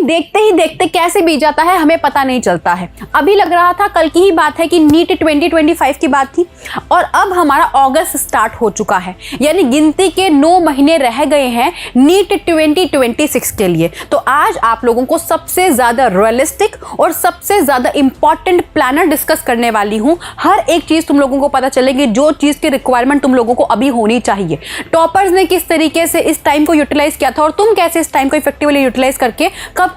देखते ही देखते कैसे बीत जाता है हमें पता नहीं चलता है। अभी लग रहा था कल की ही बात है कि नीट 2025 की बात थी और अब हमारा अगस्त स्टार्ट हो चुका है, यानी गिनती के 9 महीने रह गए हैं नीट 2026 के लिए। तो आज आप लोगों को सबसे ज्यादा रियलिस्टिक और सबसे ज्यादा इंपॉर्टेंट प्लानर डिस्कस करने वाली हूं। हर एक चीज तुम लोगों को पता चलेगी, जो चीज की रिक्वायरमेंट तुम लोगों को अभी होनी चाहिए। टॉपर्स ने किस तरीके से इस टाइम को यूटिलाइज किया था और तुम कैसे इस टाइम को इफेक्टिवली यूटिलाइज करके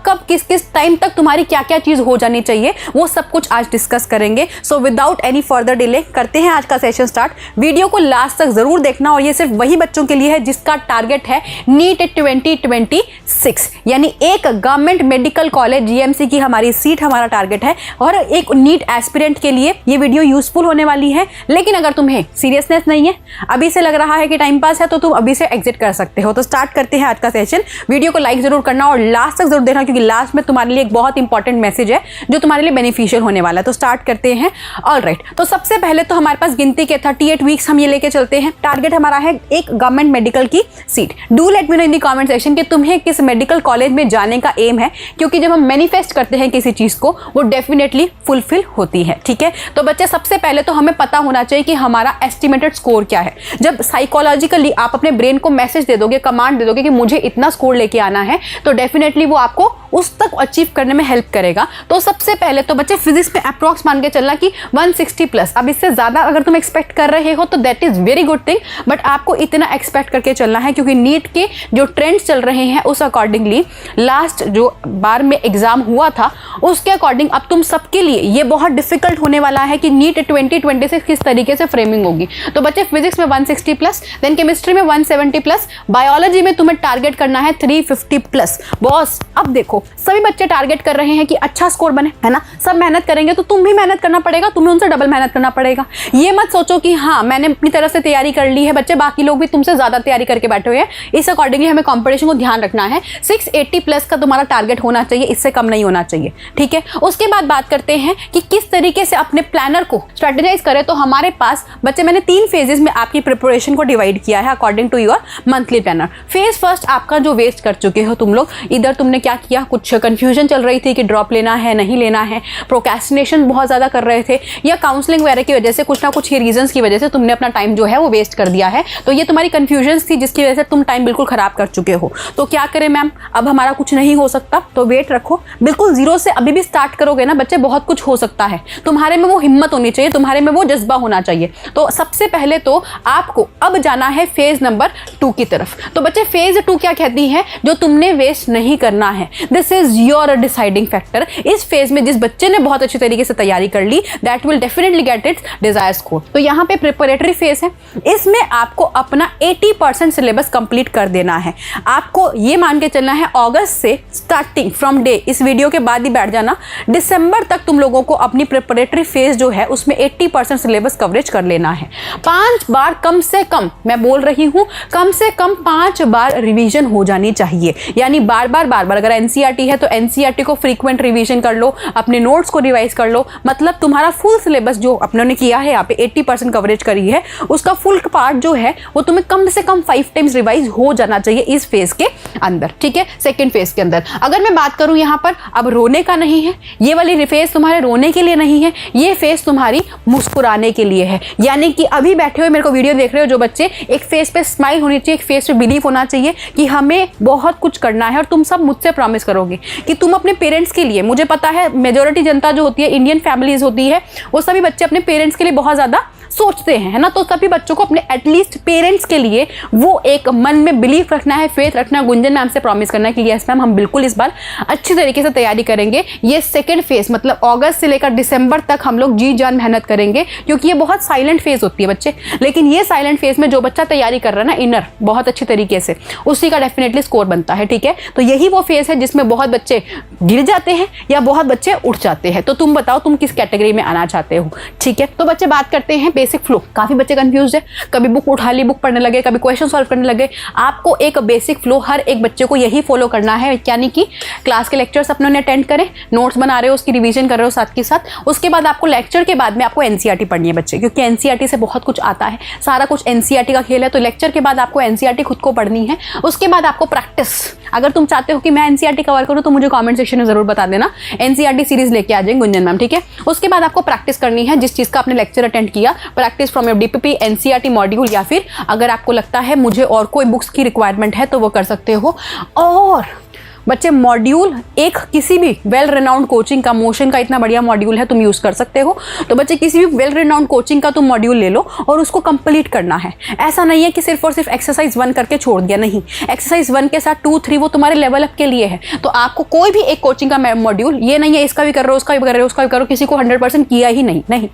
कब किस किस टाइम तक तुम्हारी क्या क्या चीज हो जानी चाहिए, वो सब कुछ आज डिस्कस करेंगे। So without any further delay करते हैं आज का सेशन स्टार्ट। वीडियो को लास्ट तक जरूर देखना और ये सिर्फ वही बच्चों के लिए है जिसका टारगेट है नीट 2026, यानी एक गवर्नमेंट मेडिकल कॉलेज जीएमसी की हमारी सीट हमारा टारगेट है और एक नीट एस्पिरेंट के लिए ये वीडियो यूजफुल होने वाली है। लेकिन अगर तुम्हें सीरियसनेस नहीं है, अभी से लग रहा है कि टाइम पास है, तो तुम अभी से एग्जिट कर सकते हो। तो स्टार्ट करते हैं आज का सेशन। वीडियो को लाइक जरूर करना और लास्ट तक जरूर देखना, क्योंकि लास्ट में तुम्हारे लिए एक बहुत इंपॉर्टेंट मैसेज है जो तुम्हारे लिए बेनिफिशियल होने वाला है। तो स्टार्ट करते हैं। ऑलराइट, तो सबसे पहले तो हमारे पास गिनती के 38 वीक्स हम ये लेके चलते हैं। टारगेट हमारा है एक गवर्नमेंट मेडिकल की seat. Do let me know in the comment section कि तुम्हें किस मेडिकल कॉलेज में जाने का एम है, क्योंकि जब हम मैनिफेस्ट करते हैं किसी चीज को वो डेफिनेटली फुलफिल होती है। ठीक है, तो बच्चे सबसे पहले तो हमें पता होना चाहिए कि हमारा एस्टिमेटेड स्कोर क्या है। जब साइकोलॉजिकली आप अपने ब्रेन को मैसेज दे दोगे, कमांड दे दोगे कि मुझे इतना स्कोर लेके आना है, तो डेफिनेटली वो आपको उस तक अचीव करने में हेल्प करेगा। तो सबसे पहले तो बच्चे फिजिक्स में अप्रॉक्स मान के चलना कि 160 प्लस। अब इससे ज्यादा अगर तुम एक्सपेक्ट कर रहे हो तो that is very good thing, but आपको इतना एक्सपेक्ट करके चलना है, क्योंकि नीट के जो ट्रेंड्स चल रहे हैं उस अकॉर्डिंगली लास्ट जो बार में एग्जाम हुआ था उसके अकॉर्डिंग अब तुम सबके लिए ये बहुत डिफिकल्ट होने वाला है कि नीट 2026 किस तरीके से फ्रेमिंग होगी। तो बच्चे फिजिक्स में 160 प्लस, देन केमिस्ट्री में 170 प्लस, बायोलॉजी में तुम्हें टारगेट करना है 350 प्लस। बॉस अब देखो सभी बच्चे टारगेट कर रहे हैं कि अच्छा स्कोर बने, है ना, सब मेहनत करेंगे तो तुम भी मेहनत करना पड़ेगा, तुम्हें उनसे डबल मेहनत करना पड़ेगा। ये मत सोचो कि हाँ मैंने अपनी तरफ से तैयारी कर ली है, बच्चे बाकी लोग भी तुमसे ज्यादा तैयारी करके बैठे हुए हैं। इस अकॉर्डिंगली हमें कंपटीशन को ध्यान रखना है। 680 प्लस का तुम्हारा टारगेट होना चाहिए, इससे कम नहीं होना चाहिए। ठीक है, उसके बाद बात करते हैं कि किस तरीके से अपने प्लानर को स्ट्रेटेजाइज करें। तो हमारे पास बच्चे मैंने 3 फेजेस में आपकी प्रिपरेशन को डिवाइड किया है according to your monthly planner. Phase first आपका जो वेस्ट कर चुके हो तुम लोग, इधर तुमने क्या किया, कुछ कंफ्यूजन चल रही थी कि ड्रॉप लेना है नहीं लेना है, प्रोक्रेस्टिनेशन बहुत ज्यादा कर रहे थे, या काउंसलिंग वगैरह की वजह से कुछ ना कुछ ही रीजंस की वजह से तुमने अपना टाइम जो है वो वेस्ट कर दिया है। तो ये तुम्हारी कंफ्यूजन थी जिसकी वजह से तुम टाइम बिल्कुल खराब कर चुके हो। तो क्या करें मैम, अब हमारा कुछ नहीं हो सकता, तो वेट रखो, बिल्कुल जीरो से अभी भी स्टार्ट करोगे ना बच्चे, बहुत कुछ हो सकता है। तुम्हारे में वो हिम्मत होनी चाहिए, तुम्हारे में वो जज्बा होना चाहिए। तो सबसे पहले तो आपको अब जाना है फेज नंबर 2 की तरफ। तो बच्चे फेज 2 क्या कहती है, जो तुमने वेस्ट नहीं करना है। This is your deciding factor. इस फेज में जिस बच्चे ने बहुत अच्छी तरीके से तैयारी कर ली, that will definitely get its desire score. तो यहाँ पे प्रिपरेटरी फेज है, इसमें आपको अपना 80% सिलेबस कंप्लीट कर देना है। आपको ये मान के चलना है अगस्त से स्टार्टिंग फ्रॉम डे, इस वीडियो के बाद ही बैठ जाना, दिसंबर तक तुम लोगों को अपनी प्रिपरेटरी फेज जो है उसमें 80% सिलेबस कवरेज कर लेना है। 5 बार कम से कम, मैं बोल रही हूं कम से कम 5 बार रिवीजन हो जानी चाहिए। यानी बार बार अगर एनसीईआरटी है तो एनसीईआरटी को फ्रीक्वेंट रिवीजन कर लो, अपने नोट्स को रिवाइज कर लो। मतलब तुम्हारा फुल सिलेबस जो अपनों ने किया है यहाँ पे 80% कवरेज करी है, उसका फुल पार्ट जो है वो तुम्हें कम से कम 5 टाइम्स रिवाइज हो जाना चाहिए इस फेज के अंदर। ठीक है, सेकेंड फेज के अंदर अगर मैं बात करूं यहाँ पर, अब रोने का नहीं है, ये वाली फेज तुम्हारे रोने के लिए नहीं है, ये फेज तुम्हारी मुस्कुराने के लिए है। यानी कि अभी बैठे हुए मेरे को वीडियो देख रहे हो जो बच्चे, एक फेस पे स्माइल होनी चाहिए, एक फेस पे बिलीव होना चाहिए कि हमें बहुत कुछ करना है। और तुम सब मुझसे प्रॉमिस करोगे कि तुम अपने पेरेंट्स के लिए, मुझे पता है मेजॉरिटी जनता जो होती है, इंडियन फैमिलीज होती है, वो सभी बच्चे अपने पेरेंट्स के लिए बहुत ज्यादा सोचते हैं, है ना। तो सभी बच्चों को अपने एटलीस्ट पेरेंट्स के लिए वो एक मन में बिलीव रखना है, फेथ रखना। गुंजन मैम से प्रॉमिस करना है कि यस मैम हम बिल्कुल इस बार अच्छी तरीके से तैयारी करेंगे। ये सेकंड फेज मतलब अगस्त से लेकर दिसंबर तक हम लोग जी जान मेहनत करेंगे, क्योंकि ये बहुत साइलेंट फेज होती है बच्चे। लेकिन ये साइलेंट फेज में जो बच्चा तैयारी कर रहा है ना इनर बहुत अच्छी तरीके से, उसी का डेफिनेटली स्कोर बनता है। ठीक है, तो यही वो फेज है जिसमें बहुत बच्चे गिर जाते हैं या बहुत बच्चे उठ जाते हैं। तो तुम बताओ तुम किस कैटेगरी में आना चाहते हो। ठीक है, तो बच्चे बात करते हैं बेसिक फ्लो। काफ़ी बच्चे कंफ्यूज है, कभी बुक उठा ली, बुक पढ़ने लगे, कभी क्वेश्चन सॉल्व करने लगे। आपको एक बेसिक फ्लो हर एक बच्चे को यही फॉलो करना है, यानी कि क्लास के लेक्चर्स अपने अटेंड करें, नोट्स बना रहे हो, उसकी रिवीजन कर रहे हो साथ के साथ। उसके बाद आपको लेक्चर के बाद में आपको एनसीईआरटी पढ़नी है बच्चे, क्योंकि एनसीईआरटी से बहुत कुछ आता है, सारा कुछ एनसीईआरटी का खेल है। तो लेक्चर के बाद आपको एनसीईआरटी खुद को पढ़नी है। उसके बाद आपको प्रैक्टिस, अगर तुम चाहते हो कि मैं एनसीईआरटी कवर करूँ तो मुझे कमेंट सेक्शन में जरूर बता देना, एनसीईआरटी सीरीज लेके आ जाएंगे गुंजन मैम, ठीक है। उसके बाद आपको प्रैक्टिस करनी है जिस चीज़ का आपने लेक्चर अटेंड किया, practice from your DPP, NCERT module, या फिर अगर आपको लगता है मुझे और कोई बुक्स की रिक्वायरमेंट है तो वो कर सकते हो। और बच्चे मॉड्यूल एक किसी भी वेल रिनाउंड कोचिंग का, मोशन का इतना बढ़िया मॉड्यूल है, तुम यूज़ कर सकते हो। तो बच्चे किसी भी वेल रिनाउंड कोचिंग का तुम मॉड्यूल ले लो और उसको कंप्लीट करना है। ऐसा नहीं है कि सिर्फ और सिर्फ एक्सरसाइज 1 करके छोड़ दिया, नहीं। एक्सरसाइज 1 के साथ 2, 3 वो तुम्हारे लेवल अप के लिए है। तो आपको कोई भी एक कोचिंग का मॉड्यूल, ये नहीं है इसका भी कर रहे हो, उसका भी कर रहे हो, उसका भी करो, किसी को 100% किया ही नहीं।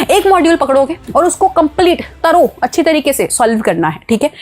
एक मॉड्यूल पकड़ोगे और उसको कंप्लीट करो, अच्छी तरीके से सॉल्व करना है, ठीक है।